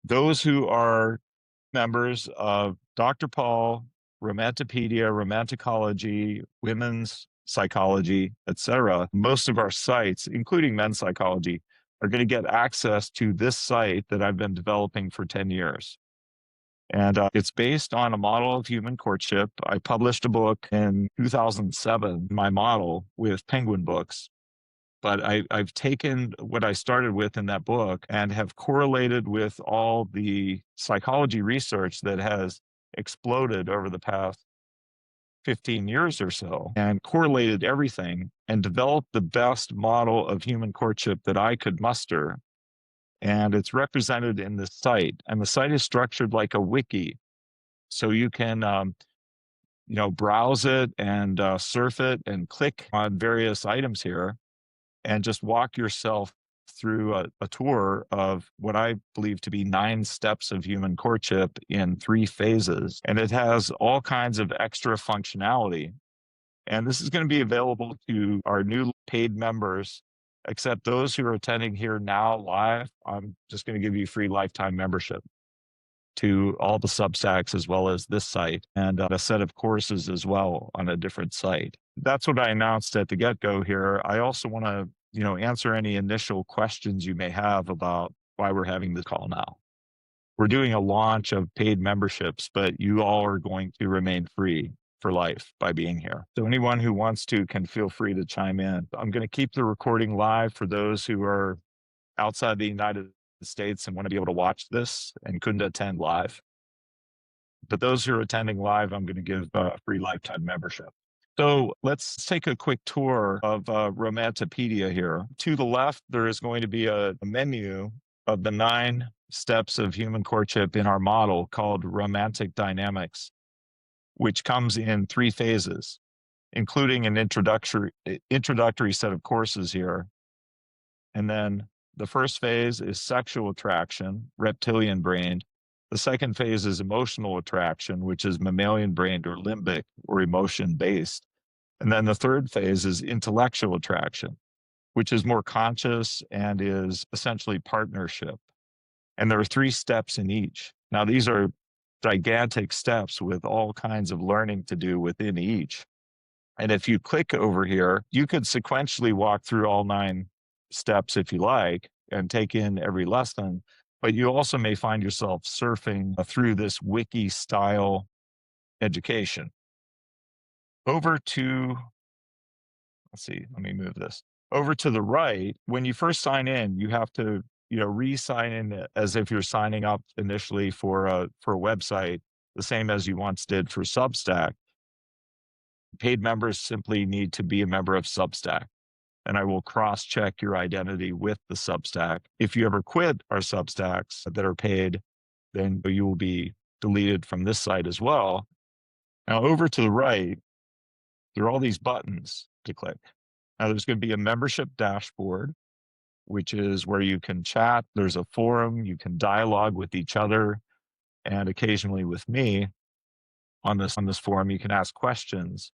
Those who are members of Dr. Paul, Romantopedia, Romanticology, Women's Psychology, etc., most of our sites, including men's psychology, are going to get access to this site that I've been developing for 10 years. And it's based on a model of human courtship. I published a book in 2007, my model with Penguin Books. But I've taken what I started with in that book and have correlated with all the psychology research that has exploded over the past 15 years or so, and correlated everything and developed the best model of human courtship that I could muster. And it's represented in this site. And the site is structured like a wiki. So you can, browse it and surf it and click on various items here and just walk yourself through a tour of what I believe to be 9 steps of human courtship in 3 phases. And it has all kinds of extra functionality. And this is going to be available to our new paid members, except those who are attending here now live. I'm just going to give you free lifetime membership to all the Substacks as well as this site and a set of courses as well on a different site. That's what I announced at the get-go here. I also want to, answer any initial questions you may have about why we're having this call now. We're doing a launch of paid memberships, but you all are going to remain free for life by being here. So anyone who wants to can feel free to chime in. I'm going to keep the recording live for those who are outside the United States and want to be able to watch this and couldn't attend live. But those who are attending live, I'm going to give a free lifetime membership. So let's take a quick tour of Romantopedia here. To the left, there is going to be a menu of the 9 steps of human courtship in our model called Romantic Dynamics, which comes in 3 phases, including an introductory set of courses here. And then the first phase is sexual attraction, reptilian brain. The second phase is emotional attraction, which is mammalian brained or limbic or emotion based. And then the third phase is intellectual attraction, which is more conscious and is essentially partnership. And there are 3 steps in each. Now, these are gigantic steps with all kinds of learning to do within each. And if you click over here, you could sequentially walk through all 9 steps if you like and take in every lesson, but you also may find yourself surfing through this wiki style education. Over to, let's see, let me move this. Over to the right, when you first sign in, you have to, re-sign in as if you're signing up initially for a website, the same as you once did for Substack. Paid members simply need to be a member of Substack, and I will cross-check your identity with the Substack. If you ever quit our Substacks that are paid, then you will be deleted from this site as well. Now, over to the right, there are all these buttons to click. Now, there's going to be a membership dashboard, which is where you can chat. There's a forum. You can dialogue with each other and occasionally with me on this forum. You can ask questions.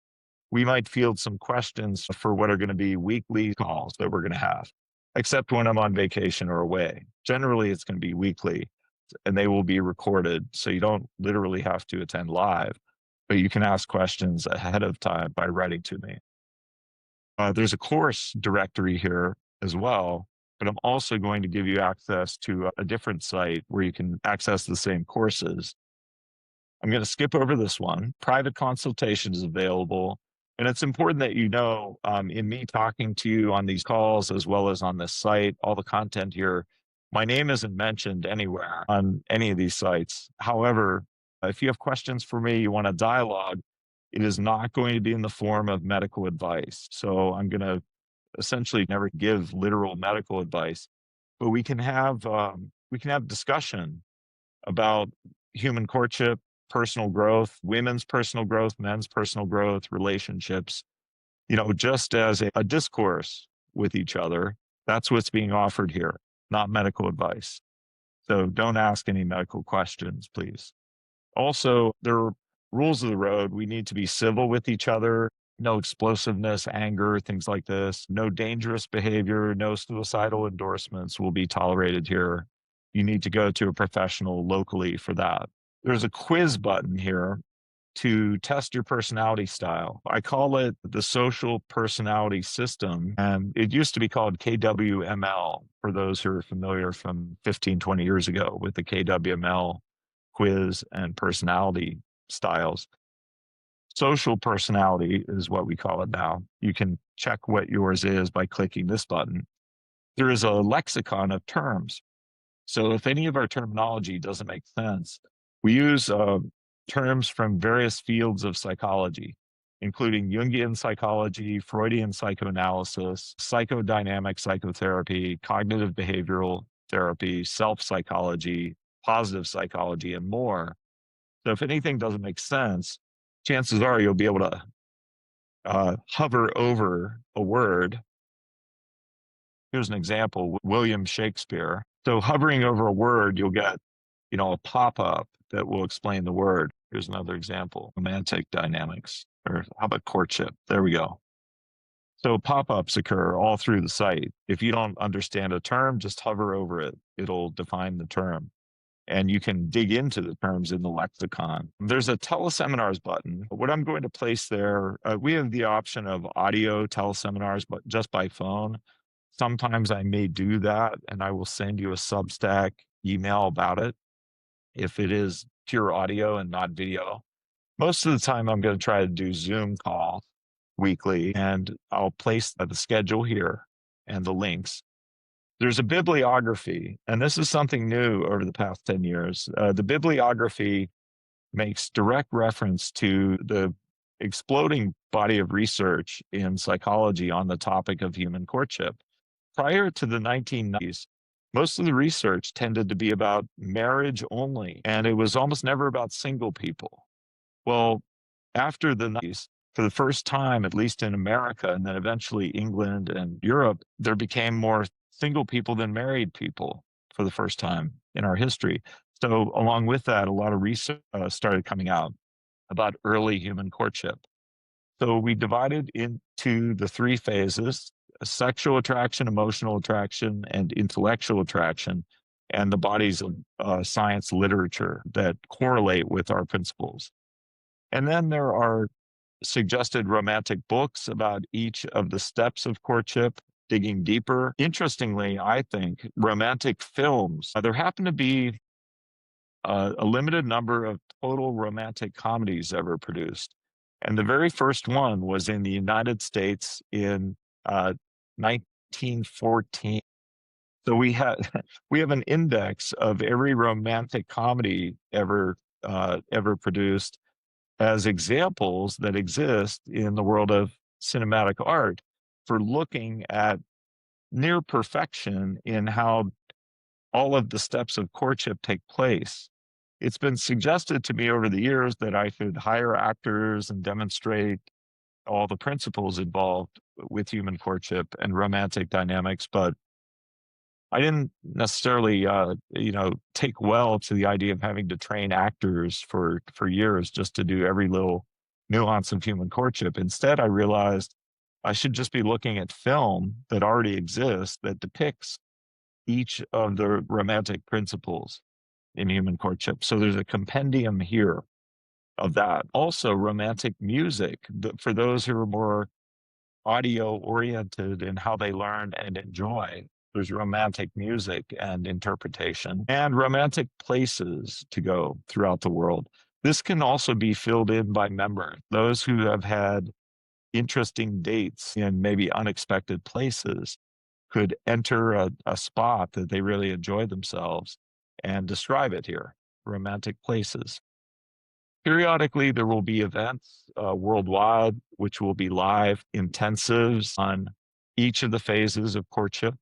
We might field some questions for what are going to be weekly calls that we're going to have, except when I'm on vacation or away. Generally, it's going to be weekly and they will be recorded. So you don't literally have to attend live, but you can ask questions ahead of time by writing to me. There's a course directory here as well, but I'm also going to give you access to a different site where you can access the same courses. I'm going to skip over this one. Private consultation is available. And it's important that you know, in me talking to you on these calls, as well as on this site, all the content here, my name isn't mentioned anywhere on any of these sites. However, if you have questions for me, you want a dialogue, it is not going to be in the form of medical advice. So I'm going to essentially never give literal medical advice, but we can have discussion about human courtship, personal growth, women's personal growth, men's personal growth, relationships, just as a discourse with each other. That's what's being offered here, not medical advice. So don't ask any medical questions, please. Also, there are rules of the road. We need to be civil with each other. No explosiveness, anger, things like this. No dangerous behavior, no suicidal endorsements will be tolerated here. you need to go to a professional locally for that. There's a quiz button here to test your personality style. I call it the social personality system, and it used to be called KWML for those who are familiar from 15, 20 years ago with the KWML quiz and personality styles. Social personality is what we call it now. You can check what yours is by clicking this button. There is a lexicon of terms. So if any of our terminology doesn't make sense, we use terms from various fields of psychology, including Jungian psychology, Freudian psychoanalysis, psychodynamic psychotherapy, cognitive behavioral therapy, self-psychology, positive psychology, and more. So if anything doesn't make sense, chances are you'll be able to hover over a word. Here's an example, William Shakespeare. So hovering over a word, you'll get, a pop-up that will explain the word. Here's another example, romantic dynamics, or how about courtship? There we go. So pop-ups occur all through the site. If you don't understand a term, just hover over it. It'll define the term. And you can dig into the terms in the lexicon. There's a teleseminars button. What I'm going to place there, we have the option of audio teleseminars, but just by phone. Sometimes I may do that, and I will send you a Substack email about it if it is pure audio and not video. Most of the time, I'm going to try to do Zoom calls weekly, and I'll place the schedule here and the links. There's a bibliography, and this is something new over the past 10 years. The bibliography makes direct reference to the exploding body of research in psychology on the topic of human courtship. Prior to the 1990s, most of the research tended to be about marriage only, and it was almost never about single people. Well, after the 90s, for the first time, at least in America, and then eventually England and Europe, there became more single people than married people for the first time in our history. So along with that, a lot of research started coming out about early human courtship. So we divided into the three phases: sexual attraction, emotional attraction, and intellectual attraction, and the bodies of science literature that correlate with our principles. And then there are suggested romantic books about each of the steps of courtship, digging deeper. Interestingly, I think romantic films, there happen to be a limited number of total romantic comedies ever produced. And the very first one was in the United States in 1914. So we have an index of every romantic comedy ever produced as examples that exist in the world of cinematic art for looking at near perfection in how all of the steps of courtship take place. It's been suggested to me over the years that I should hire actors and demonstrate all the principles involved with human courtship and romantic dynamics, but I didn't necessarily, take well to the idea of having to train actors for years just to do every little nuance of human courtship. Instead, I realized I should just be looking at film that already exists that depicts each of the romantic principles in human courtship. So there's a compendium here of that. Also, romantic music, for those who are more audio oriented in how they learn and enjoy. There's romantic music and interpretation, and romantic places to go throughout the world. This can also be filled in by member. Those who have had interesting dates in maybe unexpected places could enter a spot that they really enjoy themselves and describe it here, romantic places. Periodically, there will be events worldwide, which will be live intensives on each of the phases of courtship.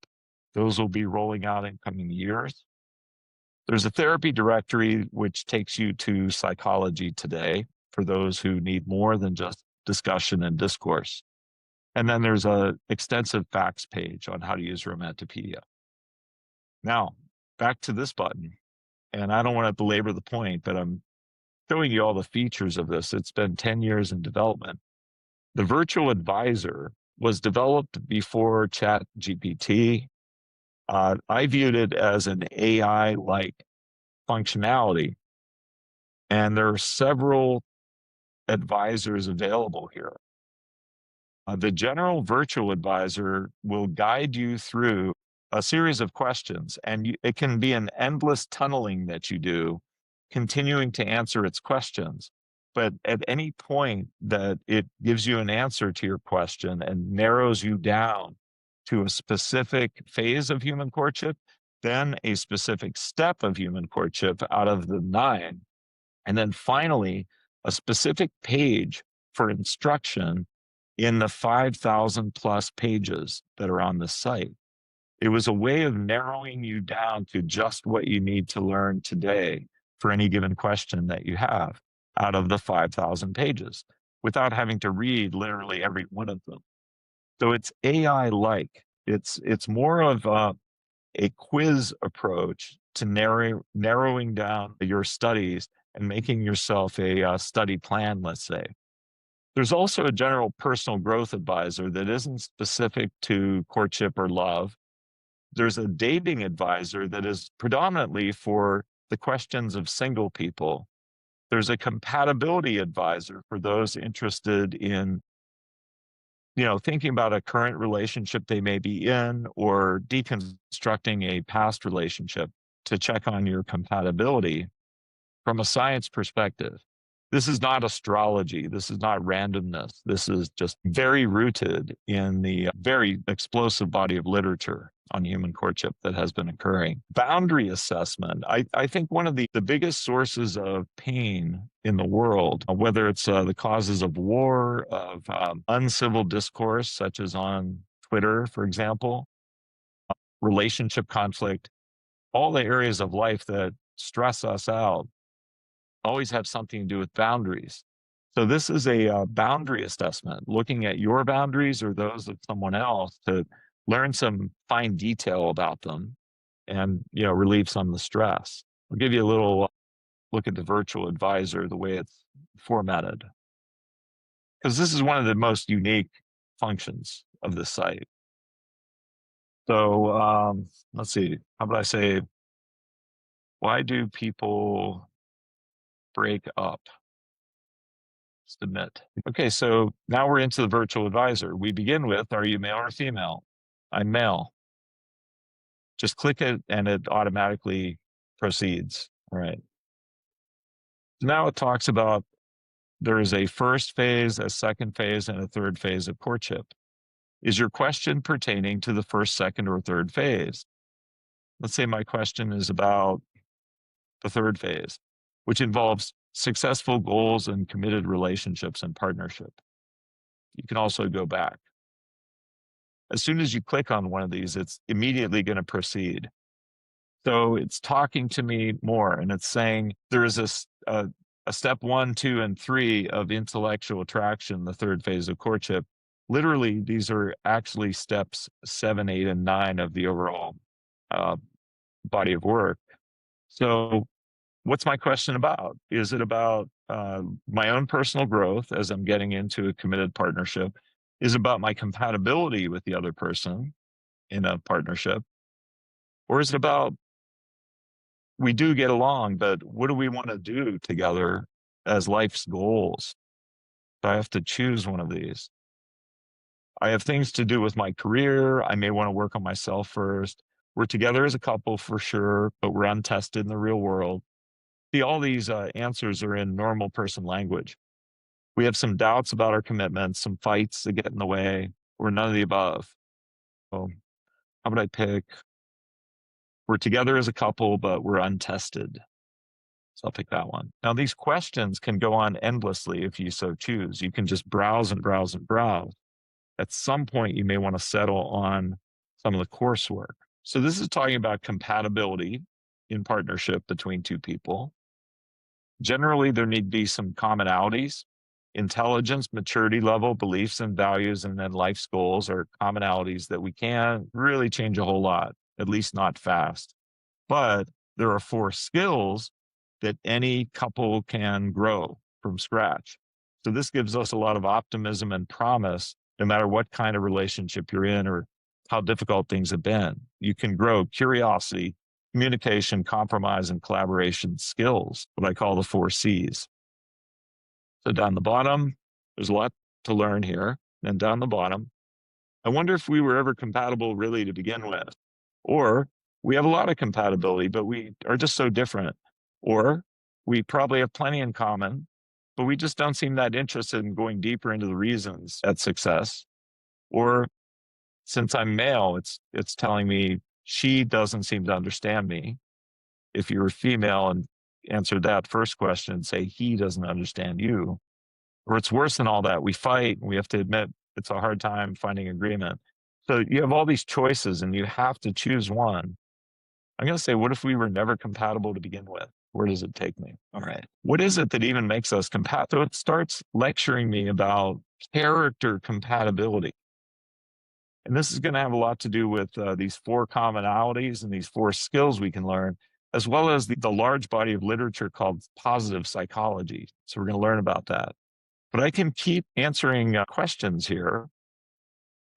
Those will be rolling out in coming years. There's a therapy directory, which takes you to Psychology Today for those who need more than just discussion and discourse. And then there's an extensive facts page on how to use Romantopedia. Now, back to this button. And I don't want to belabor the point, but I'm showing you all the features of this. It's been 10 years in development. The virtual advisor was developed before ChatGPT. I viewed it as an AI-like functionality, and there are several advisors available here. The general virtual advisor will guide you through a series of questions, and it can be an endless tunneling that you do, continuing to answer its questions. But at any point that it gives you an answer to your question and narrows you down to a specific phase of human courtship, then a specific step of human courtship out of the 9, and then finally a specific page for instruction in the 5,000 plus pages that are on the site. It was a way of narrowing you down to just what you need to learn today for any given question that you have out of the 5,000 pages without having to read literally every one of them. So it's AI like. It's more of a quiz approach to narrowing down your studies and making yourself a study plan, let's say. There's also a general personal growth advisor that isn't specific to courtship or love. There's a dating advisor that is predominantly for the questions of single people. There's a compatibility advisor for those interested in, thinking about a current relationship they may be in or deconstructing a past relationship to check on your compatibility from a science perspective. This is not astrology. This is not randomness. This is just very rooted in the very explosive body of literature on human courtship that has been occurring. Boundary assessment. I think one of the biggest sources of pain in the world, whether it's the causes of war, of uncivil discourse, such as on Twitter, for example, relationship conflict, all the areas of life that stress us out always have something to do with boundaries. So this is a boundary assessment, looking at your boundaries or those of someone else to learn some fine detail about them and relieve some of the stress. I'll give you a little look at the virtual advisor, the way it's formatted, because this is one of the most unique functions of this site. So let's see, how about I say, why do people break up? Submit. Okay, so now we're into the virtual advisor. We begin with, are you male or female? I'm male. Just click it and it automatically proceeds. All right. Now it talks about there is a first phase, a second phase, and a third phase of courtship. Is your question pertaining to the first, second, or third phase? Let's say my question is about the third phase, which involves successful goals and committed relationships and partnership. You can also go back. As soon as you click on one of these, it's immediately going to proceed. So it's talking to me more, and it's saying there is a step 1, 2, and 3 of intellectual attraction, the third phase of courtship. Literally, these are actually steps 7, 8, and 9 of the overall body of work. So what's my question about? Is it about my own personal growth as I'm getting into a committed partnership? Is it about my compatibility with the other person in a partnership? Or is it about we do get along, but what do we want to do together as life's goals? So I have to choose one of these. I have things to do with my career. I may want to work on myself first. We're together as a couple for sure, but we're untested in the real world. See, all these answers are in normal person language. We have some doubts about our commitments, some fights that get in the way, or none of the above. So how would I pick? We're together as a couple, but we're untested. So I'll pick that one. Now, these questions can go on endlessly if you so choose. You can just browse and browse and browse. At some point, you may want to settle on some of the coursework. So this is talking about compatibility in partnership between two people. Generally, there need to be some commonalities. Intelligence, maturity level, beliefs and values, and then life's goals are commonalities that we can't really change a whole lot, at least not fast. But there are 4 skills that any couple can grow from scratch. So this gives us a lot of optimism and promise, no matter what kind of relationship you're in or how difficult things have been. You can grow curiosity, communication, compromise, and collaboration skills, what I call the 4 C's. So down the bottom, there's a lot to learn here. And down the bottom, I wonder if we were ever compatible really to begin with. Or we have a lot of compatibility, but we are just so different. Or we probably have plenty in common, but we just don't seem that interested in going deeper into the reasons at success. Or since I'm male, it's telling me she doesn't seem to understand me. If you were female and answered that first question, say he doesn't understand you. Or it's worse than all that. We fight and we have to admit it's a hard time finding agreement. So you have all these choices and you have to choose one. I'm going to say, what if we were never compatible to begin with? Where does it take me? All right. What is it that even makes us compatible? So it starts lecturing me about character compatibility. And this is going to have a lot to do with these 4 commonalities and these 4 skills we can learn, as well as the large body of literature called positive psychology. So we're going to learn about that. But I can keep answering questions here,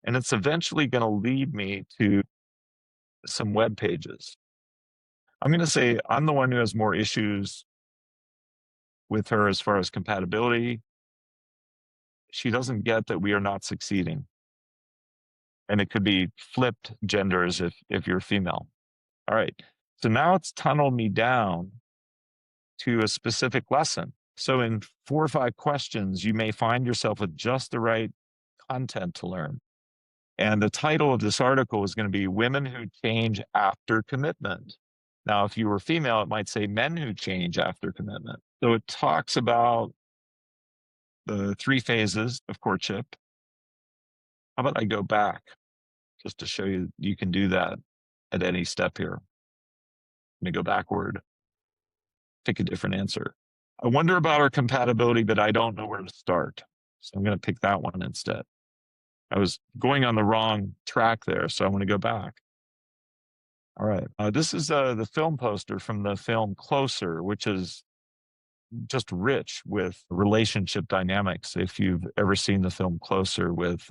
and it's eventually going to lead me to some web pages. I'm going to say I'm the one who has more issues with her as far as compatibility. She doesn't get that we are not succeeding. And it could be flipped genders if you're female. All right. So now it's tunneled me down to a specific lesson. So in 4 or 5 questions, you may find yourself with just the right content to learn. And the title of this article is going to be Women Who Change After Commitment. Now, if you were female, it might say Men Who Change After Commitment. So it talks about the 3 phases of courtship. How about I go back just to show you you can do that at any step here. Let me go backward, pick a different answer. I wonder about our compatibility, but I don't know where to start. So I'm going to pick that one instead. I was going on the wrong track there, so I want to go back. All right. This is the film poster from the film Closer, which is just rich with relationship dynamics. If you've ever seen the film Closer with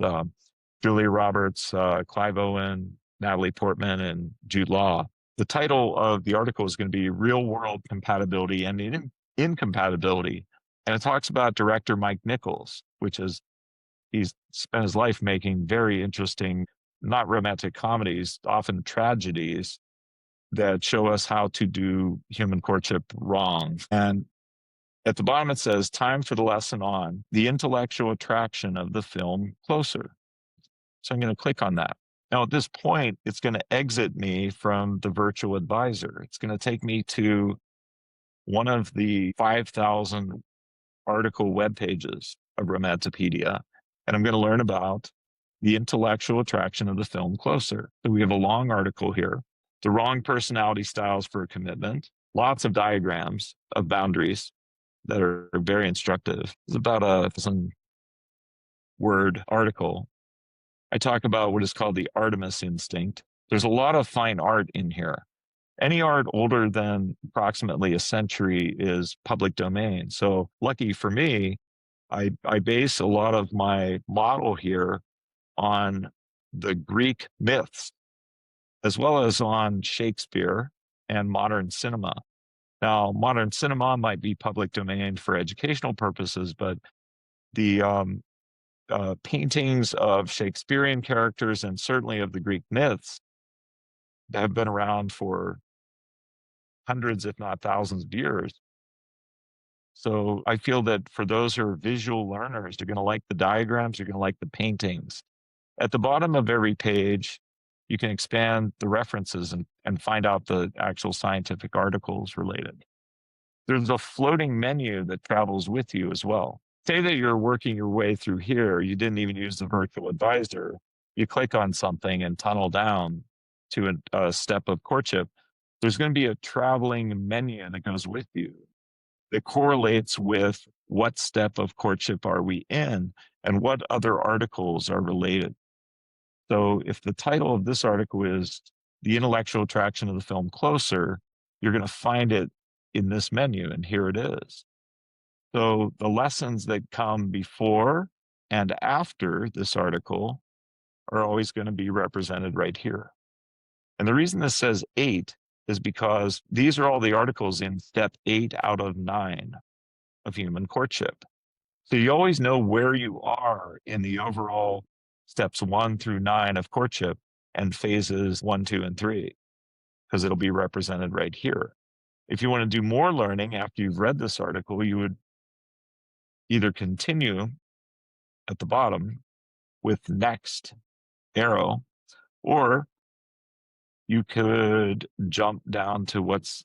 Julia Roberts, Clive Owen, Natalie Portman, and Jude Law. The title of the article is going to be Real World Compatibility and Incompatibility. And it talks about director Mike Nichols, which is, he's spent his life making very interesting, not romantic comedies, often tragedies that show us how to do human courtship wrong. And at the bottom, it says, time for the lesson on the intellectual attraction of the film Closer. So I'm going to click on that. Now, at this point, it's going to exit me from the virtual advisor. It's going to take me to one of the 5,000 article web pages of Romantopedia. And I'm going to learn about the intellectual attraction of the film Closer. So we have a long article here, the wrong personality styles for a commitment, lots of diagrams of boundaries that are very instructive. It's about a 1,000-word article. I talk about what is called the Artemis instinct. There's a lot of fine art in here. Any art older than approximately a century is public domain. So lucky for me, I base a lot of my model here on the Greek myths, as well as on Shakespeare and modern cinema. Now, modern cinema might be public domain for educational purposes, but the paintings of Shakespearean characters and certainly of the Greek myths have been around for hundreds, if not thousands of years. So I feel that for those who are visual learners, you're going to like the diagrams, you're going to like the paintings. At the bottom of every page, you can expand the references and find out the actual scientific articles related. There's a floating menu that travels with you as well. Say that you're working your way through here, you didn't even use the virtual advisor. You click on something and tunnel down to a step of courtship. There's going to be a traveling menu that goes with you that correlates with what step of courtship are we in and what other articles are related. So if the title of this article is The Intellectual Attraction of the Film Closer, you're going to find it in this menu, and here it is. So the lessons that come before and after this article are always going to be represented right here. And the reason this says 8 is because these are all the articles in step 8 out of 9 of human courtship. So you always know where you are in the overall steps 1 through 9 of courtship and phases 1, 2, and 3, because it'll be represented right here. If you want to do more learning after you've read this article, you would either continue at the bottom with next arrow, or you could jump down to what's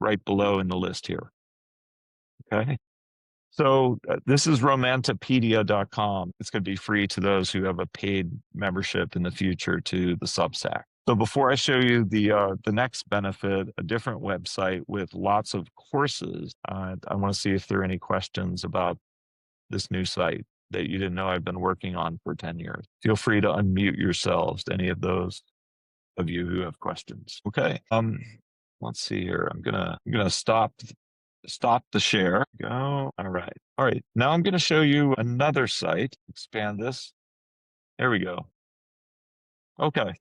right below in the list here. Okay. So this is romantipedia.com. It's going to be free to those who have a paid membership in the future to the Substack. So before I show you the next benefit, a different website with lots of courses, I want to see if there are any questions about this new site that you didn't know I've been working on for 10 years. Feel free to unmute yourselves, any of those of you who have questions. Okay. Let's see here. I'm gonna stop the share. Go. All right. All right. Now I'm gonna show you another site. Expand this. There we go. Okay.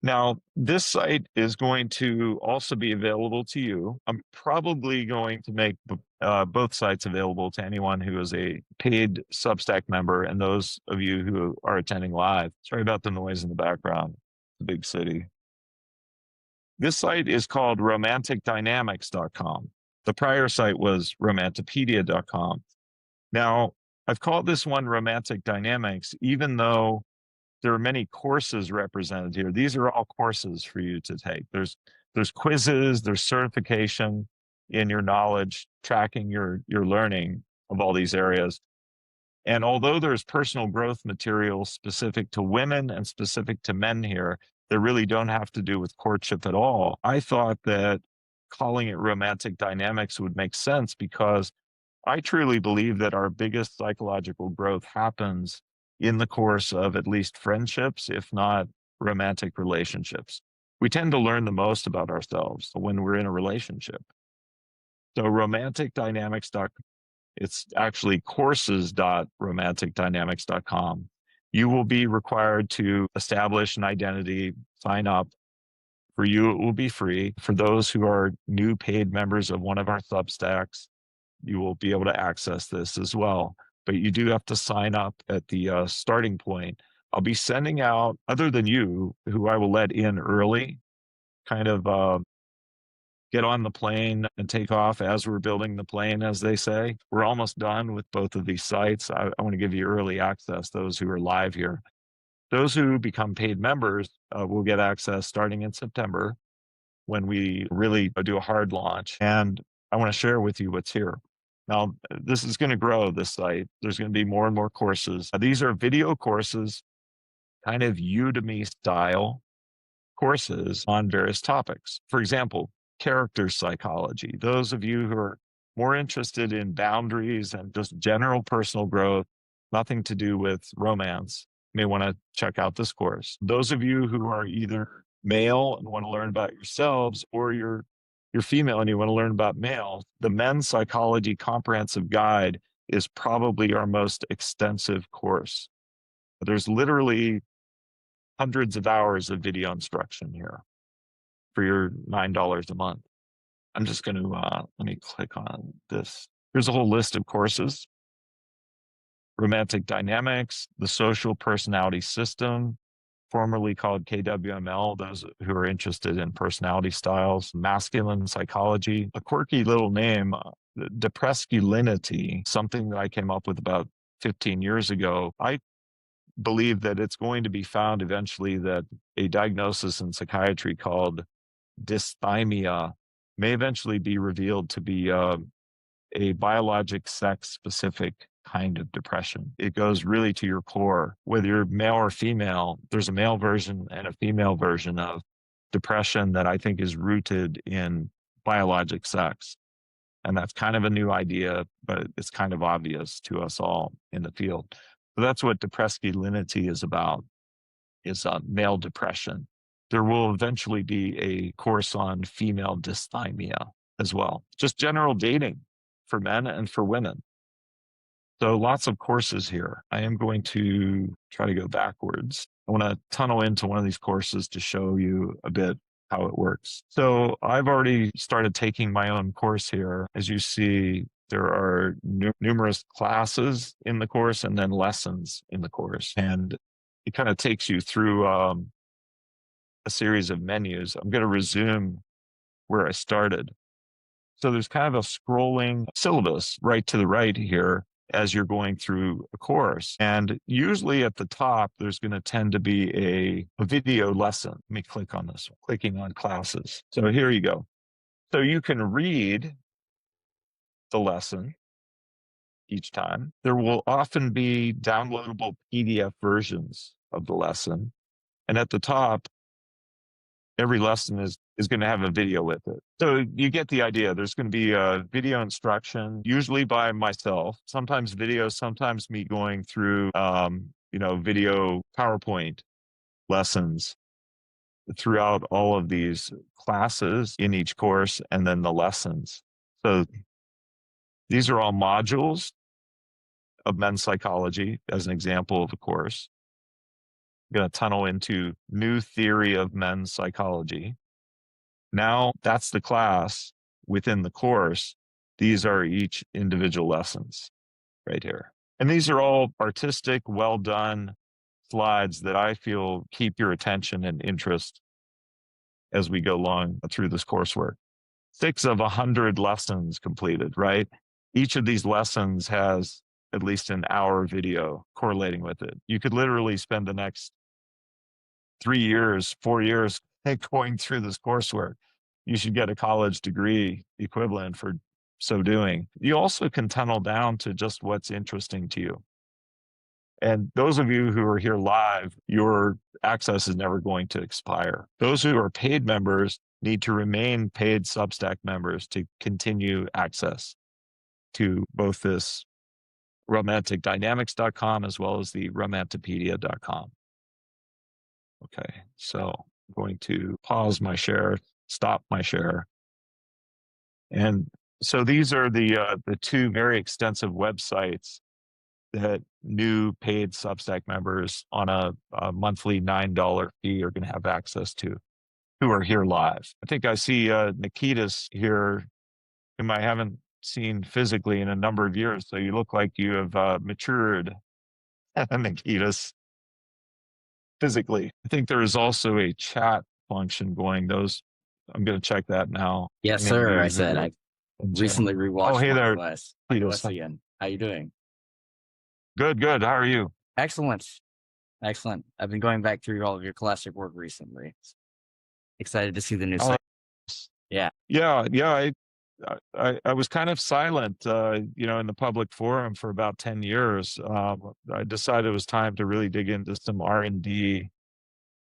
Now, this site is going to also be available to you. I'm probably going to make both sites available to anyone who is a paid Substack member and those of you who are attending live. Sorry about the noise in the background. It's a big city. This site is called romanticdynamics.com. The prior site was romantipedia.com. Now, I've called this one Romantic Dynamics, even though there are many courses represented here. These are all courses for you to take. There's quizzes, there's certification in your knowledge, tracking your learning of all these areas. And although there's personal growth material specific to women and specific to men here, that really don't have to do with courtship at all, I thought that calling it Romantic Dynamics would make sense, because I truly believe that our biggest psychological growth happens in the course of at least friendships, if not romantic relationships. We tend to learn the most about ourselves when we're in a relationship. So romanticdynamics.com, it's actually courses.romanticdynamics.com. You will be required to establish an identity, sign up. For you, it will be free. For those who are new paid members of one of our Substacks, you will be able to access this as well. But you do have to sign up at the starting point. I'll be sending out, other than you, who I will let in early, kind of get on the plane and take off as we're building the plane, as they say. We're almost done with both of these sites. I want to give you early access, those who are live here. Those who become paid members will get access starting in September, when we really do a hard launch. And I want to share with you what's here. Now, this is going to grow, this site. There's going to be more and more courses. These are video courses, kind of Udemy style courses on various topics. For example, character psychology. Those of you who are more interested in boundaries and just general personal growth, nothing to do with romance, may want to check out this course. Those of you who are either male and want to learn about yourselves, or you're female and you want to learn about males, the Men's Psychology Comprehensive Guide is probably our most extensive course. There's literally hundreds of hours of video instruction here for your $9 a month. I'm just going to, let me click on this. Here's a whole list of courses. Romantic Dynamics, the Social Personality System, formerly called KWML, those who are interested in personality styles, Masculine Psychology, a quirky little name, Depresculinity, something that I came up with about 15 years ago. I believe that it's going to be found eventually that a diagnosis in psychiatry called dysthymia may eventually be revealed to be a biologic sex specific kind of depression. It goes really to your core. Whether you're male or female, there's a male version and a female version of depression that I think is rooted in biologic sex. And that's kind of a new idea, but it's kind of obvious to us all in the field. So that's what depresculinity is about, is male depression. There will eventually be a course on female dysthymia as well. Just general dating for men and for women. So lots of courses here. I am going to try to go backwards. I want to tunnel into one of these courses to show you a bit how it works. So I've already started taking my own course here. As you see, there are numerous classes in the course and then lessons in the course. And it kind of takes you through a series of menus. I'm going to resume where I started. So there's kind of a scrolling syllabus right to the right here as you're going through a course. And usually at the top, there's going to tend to be a video lesson. Let me click on this one, clicking on classes. So here you go. So you can read the lesson each time. There will often be downloadable PDF versions of the lesson. And at the top, every lesson is going to have a video with it. So you get the idea. There's going to be a video instruction, usually by myself, sometimes video, sometimes me going through, video PowerPoint lessons throughout all of these classes in each course and then the lessons. So these are all modules of men's psychology as an example of a course. I'm going to tunnel into new theory of men's psychology. Now that's the class within the course. These are each individual lessons right here. And these are all artistic, well done slides that I feel keep your attention and interest as we go along through this coursework. 6 of 100 lessons completed, right? Each of these lessons has at least an hour video correlating with it. You could literally spend the next 3 years, 4 years going through this coursework. You should get a college degree equivalent for so doing. You also can tunnel down to just what's interesting to you. And those of you who are here live, your access is never going to expire. Those who are paid members need to remain paid Substack members to continue access to both this romanticdynamics.com as well as the romantipedia.com. Okay, so I'm going to pause my share, stop my share. And so these are the 2 very extensive websites that new paid Substack members on a monthly $9 fee are going to have access to, who are here live. I think I see Nikitas here, whom I haven't seen physically in a number of years. So you look like you have matured, Nikitas, physically. I think there is also a chat function going. I'm going to check that now. Yes, sir. I said I recently rewatched hey there, Wesleyan. How you doing? Good. How are you? Excellent. I've been going back through all of your classic work recently. Excited to see the new site. Yeah. I was kind of silent, in the public forum for about 10 years. I decided it was time to really dig into some R&D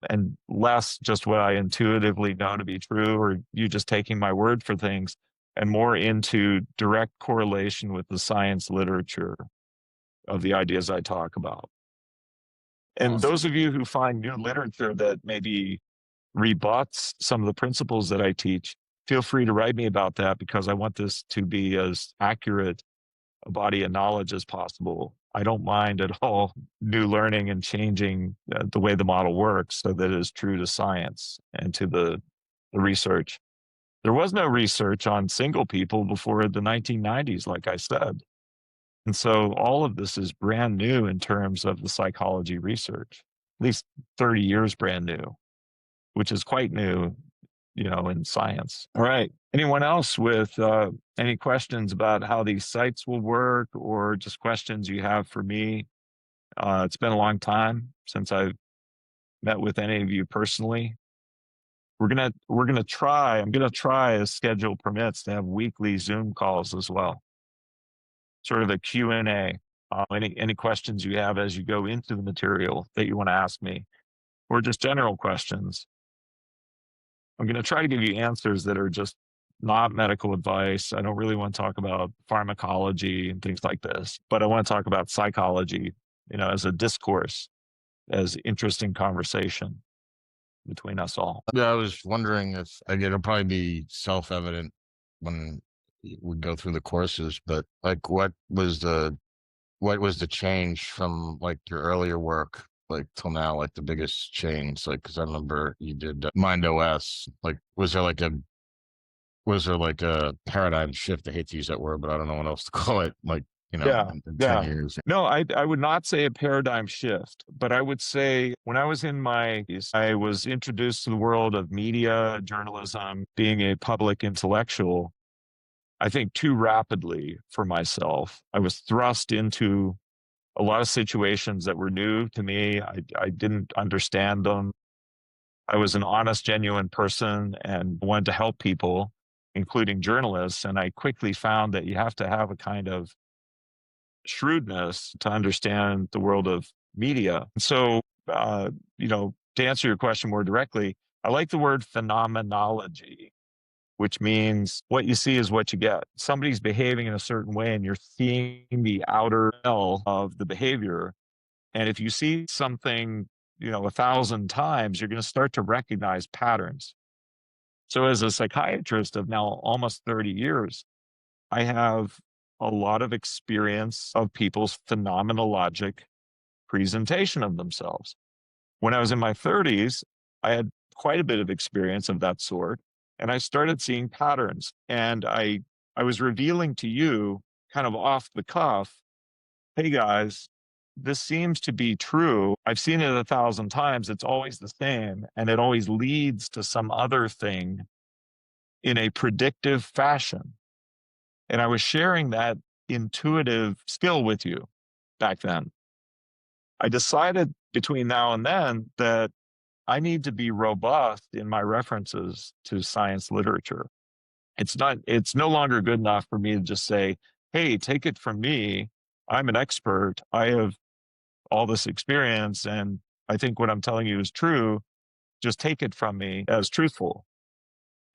and less just what I intuitively know to be true, or you just taking my word for things, and more into direct correlation with the science literature of the ideas I talk about. And Awesome. those of you who find new literature that maybe rebuts some of the principles that I teach, feel free to write me about that, because I want this to be as accurate a body of knowledge as possible. I don't mind at all new learning and changing the way the model works so that it is true to science and to the research. There was no research on single people before the 1990s, like I said. And so all of this is brand new in terms of the psychology research, at least 30 years brand new, which is quite new, in science. All right. Anyone else with any questions about how these sites will work, or just questions you have for me? It's been a long time since I've met with any of you personally. I'm gonna try, as schedule permits, to have weekly Zoom calls as well. Sort of a Q&A. Any questions you have as you go into the material that you want to ask me, or just general questions. I'm going to try to give you answers that are just not medical advice. I don't really want to talk about pharmacology and things like this, but I want to talk about psychology, as a discourse, as interesting conversation between us all. Yeah, I was wondering if, again, it'll probably be self-evident when we go through the courses, but like, what was the what was the change from like your earlier work like till now, like the biggest change? Like, because I remember you did Mind OS. Like, was there like a paradigm shift? I hate to use that word, but I don't know what else to call it. Like, Yeah, in 10 yeah. years. No, I would not say a paradigm shift, but I would say when I was in I was introduced to the world of media, journalism, being a public intellectual, I think too rapidly for myself. I was thrust into a lot of situations that were new to me. I didn't understand them. I was an honest, genuine person and wanted to help people, including journalists. And I quickly found that you have to have a kind of shrewdness to understand the world of media. So, uh, to answer your question more directly, I like the word phenomenology, which means what you see is what you get. Somebody's behaving in a certain way and you're seeing the outer shell of the behavior. And if you see something, 1,000 times, you're going to start to recognize patterns. So as a psychiatrist of now almost 30 years, I have a lot of experience of people's phenomenologic presentation of themselves. When I was in my 30s, I had quite a bit of experience of that sort, and I started seeing patterns. And I was revealing to you, kind of off the cuff, hey guys, this seems to be true. I've seen it 1,000 times. It's always the same, and it always leads to some other thing in a predictive fashion. And I was sharing that intuitive skill with you back then. I decided between now and then that I need to be robust in my references to science literature. It's no longer good enough for me to just say, hey, take it from me. I'm an expert. I have all this experience, and I think what I'm telling you is true. Just take it from me as truthful.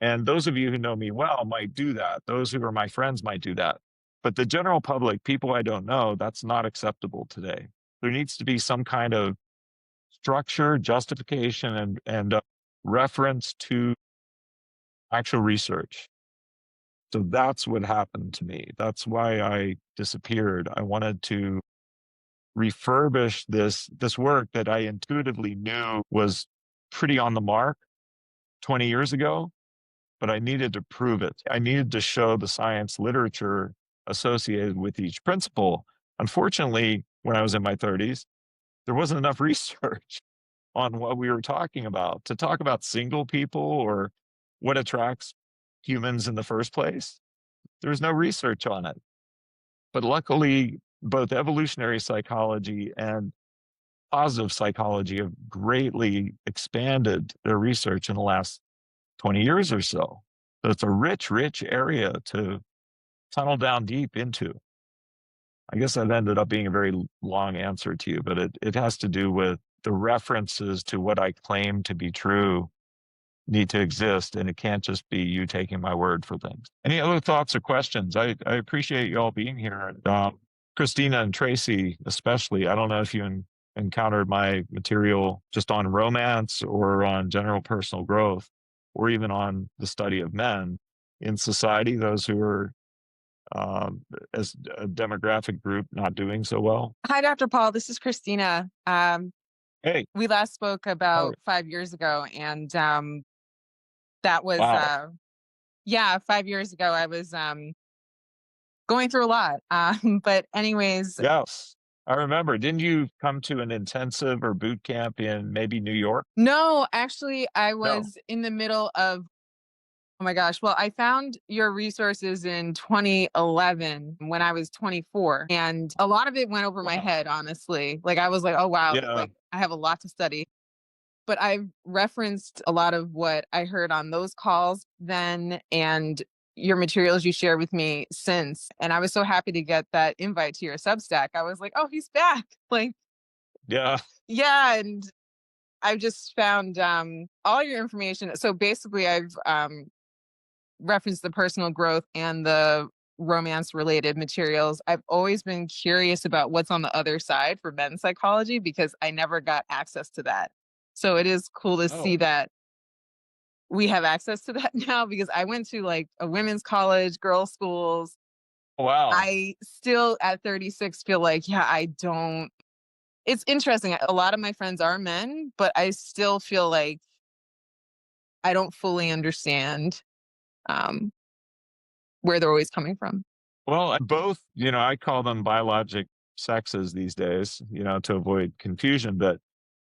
And those of you who know me well might do that. Those who are my friends might do that. But the general public, people I don't know, that's not acceptable today. There needs to be some kind of structure, justification, and reference to actual research. So that's what happened to me. That's why I disappeared. I wanted to refurbish this work that I intuitively knew was pretty on the mark 20 years ago, but I needed to prove it. I needed to show the science literature associated with each principle. Unfortunately, when I was in my 30s, there wasn't enough research on what we were talking about to talk about single people or what attracts humans in the first place. There was no research on it. But luckily, both evolutionary psychology and positive psychology have greatly expanded their research in the last 20 years or so. So it's a rich, rich area to tunnel down deep into. I guess that ended up being a very long answer to you, but it has to do with the references to what I claim to be true need to exist, and it can't just be you taking my word for things. Any other thoughts or questions? I appreciate you all being here. Christina and Tracy, especially. I don't know if you encountered my material just on romance or on general personal growth, or even on the study of men in society, those who are as a demographic group not doing so well. Hi, Dr. Paul. This is Christina. Hey, We last spoke how are about you? 5 years ago, and that was, Wow. yeah, 5 years ago. I was going through a lot. But anyways, Yes, I remember. Didn't you come to an intensive or boot camp in maybe New York? no, actually, I No. was in the middle of, oh my gosh. Well, I found your resources in 2011 when I was 24, and a lot of it went over my Wow. head, honestly. Like, I was like, oh, wow, Yeah. like I have a lot to study. But I've referenced a lot of what I heard on those calls then and your materials you shared with me since. And I was so happy to get that invite to your Substack. I was like, oh, he's back. Like, Yeah. yeah. And I've just found all your information. So basically, I've referenced the personal growth and the romance related materials. I've always been curious about what's on the other side for men's psychology because I never got access to that. So it is cool to see Oh, that we have access to that now because I went to like a women's college, girls' schools, Wow. I still at 36 feel like, yeah, I don't. It's interesting. A lot of my friends are men, but I still feel like I don't fully understand um, where they're always coming from. Well, both, I call them biologic sexes these days, to avoid confusion. But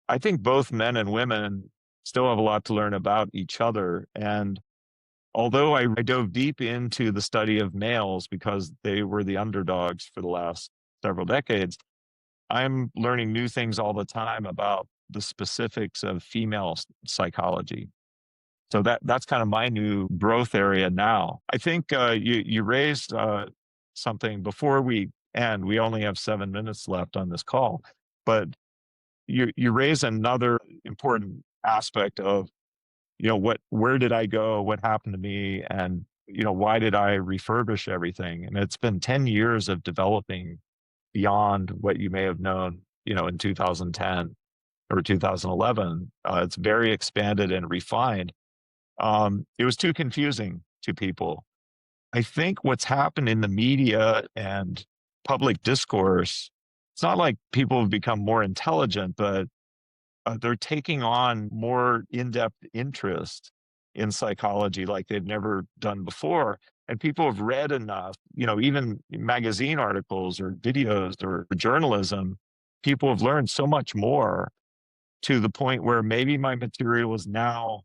I think both men and women still have a lot to learn about each other. And although I dove deep into the study of males because they were the underdogs for the last several decades, I'm learning new things all the time about the specifics of female psychology. So that's kind of my new growth area now. I think you raised something before we end. We only have 7 minutes left on this call, but you raise another important aspect of where did I go, what happened to me, and why did I refurbish everything? And it's been 10 years of developing beyond what you may have known in 2010 or 2011. It's very expanded and refined. It was too confusing to people. I think what's happened in the media and public discourse, it's not like people have become more intelligent, but they're taking on more in-depth interest in psychology like they've never done before. And people have read enough, even magazine articles or videos or journalism, people have learned so much more to the point where maybe my material is now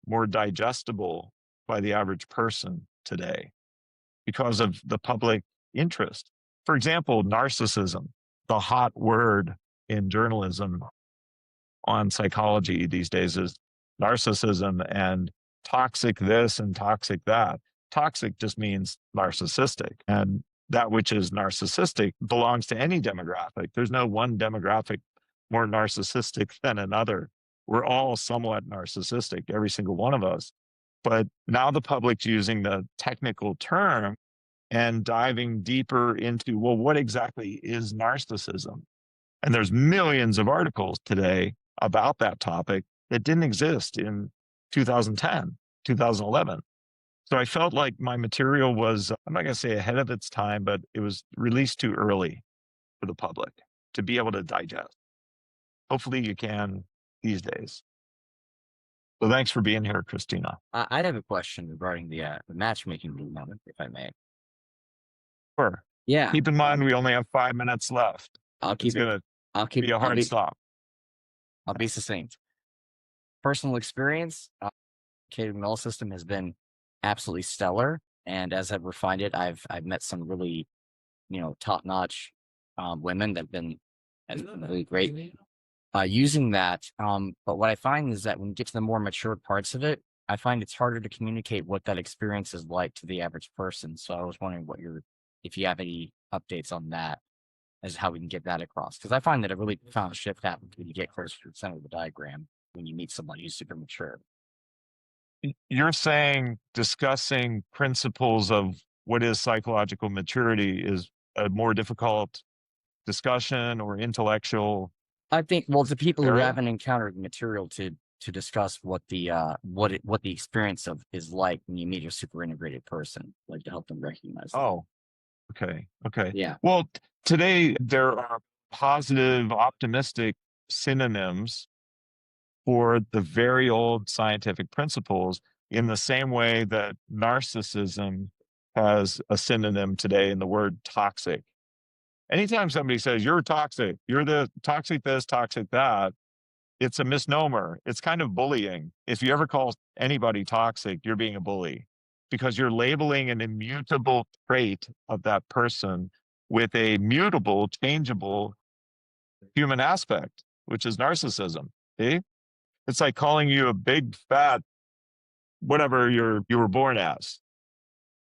more digestible by the average person today because of the public interest. For example, narcissism, the hot word in journalism on psychology these days is narcissism and toxic this and toxic that. Toxic just means narcissistic. And that which is narcissistic belongs to any demographic. There's no one demographic more narcissistic than another. We're all somewhat narcissistic, every single one of us. But now the public's using the technical term and diving deeper into, well, what exactly is narcissism? And there's millions of articles today about that topic that didn't exist in 2010, 2011. So I felt like my material was, I'm not going to say ahead of its time, but it was released too early for the public to be able to digest. Hopefully you can these days. So thanks for being here, Christina. I'd have a question regarding the matchmaking movement, if I may. Sure. Yeah, Keep in mind, we only have 5 minutes left. I'll It's keep it. going I'll to keep. be a I'll hard be, stop. I'll be succinct. Personal experience, KML system has been absolutely stellar, and as I've refined it, I've met some really, top notch women that've been really great using that. But what I find is that when you get to the more mature parts of it, I find it's harder to communicate what that experience is like to the average person. So I was wondering if you have any updates on that as to how we can get that across. Because I find that a really profound shift happens when you get closer to the center of the diagram when you meet somebody who's super mature. You're saying discussing principles of what is psychological maturity is a more difficult discussion or intellectual I think, well, to people who area? haven't encountered material to discuss what the experience of is like when you meet a super integrated person, like to help them recognize that. Oh, okay. Okay. Yeah. Well, today there are positive, optimistic synonyms for the very old scientific principles in the same way that narcissism has a synonym today in the word toxic. Anytime somebody says you're toxic, you're the toxic this, toxic that, it's a misnomer. It's kind of bullying. If you ever call anybody toxic, you're being a bully because you're labeling an immutable trait of that person with a mutable, changeable human aspect, which is narcissism. See? It's like calling you a big, fat, whatever you were born as.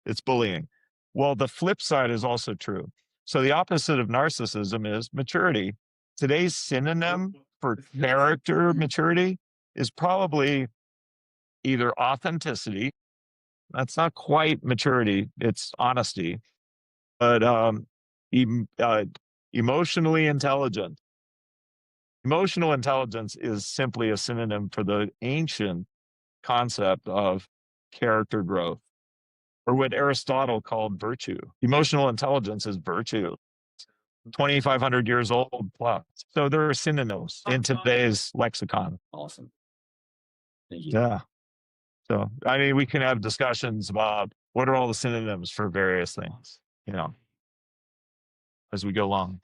It's bullying. Well, the flip side is also true. So the opposite of narcissism is maturity. Today's synonym for character maturity is probably either authenticity. That's not quite maturity. It's honesty, but emotionally intelligent. Emotional intelligence is simply a synonym for the ancient concept of character growth or what Aristotle called virtue. Emotional intelligence is virtue. 2,500 years old plus. So there are synonyms in today's lexicon. Awesome. Thank you. Yeah. So, I mean, we can have discussions about what are all the synonyms for various things, as we go along.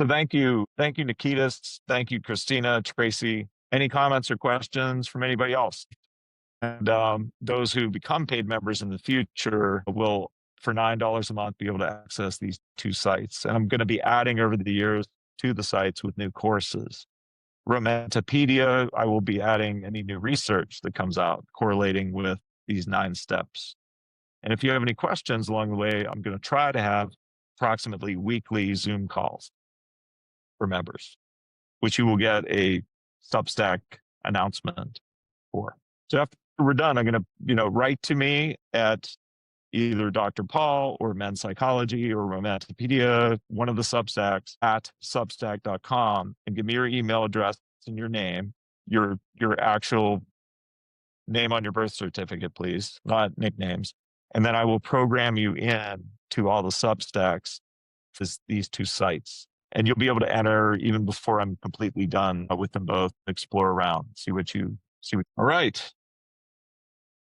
So thank you. Thank you, Nikitas. Thank you, Christina, Tracy. Any comments or questions from anybody else? And those who become paid members in the future will, for $9 a month, be able to access these 2 sites. And I'm going to be adding over the years to the sites with new courses. Romantopedia, I will be adding any new research that comes out correlating with these 9 steps. And if you have any questions along the way, I'm going to try to have approximately weekly Zoom calls for members, which you will get a Substack announcement for. So after we're done, I'm going to, write to me at either Dr. Paul or Men's Psychology or Romantopedia, one of the Substacks, at substack.com, and give me your email address and your name, your actual name on your birth certificate, please, not nicknames. And then I will program you in to all the Substacks, these 2 sites. And you'll be able to enter even before I'm completely done with them both, explore around, see what. All right.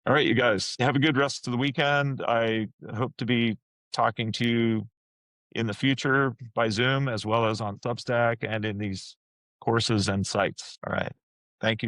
All right, you guys, have a good rest of the weekend. I hope to be talking to you in the future by Zoom, as well as on Substack and in these courses and sites. All right. Thank you.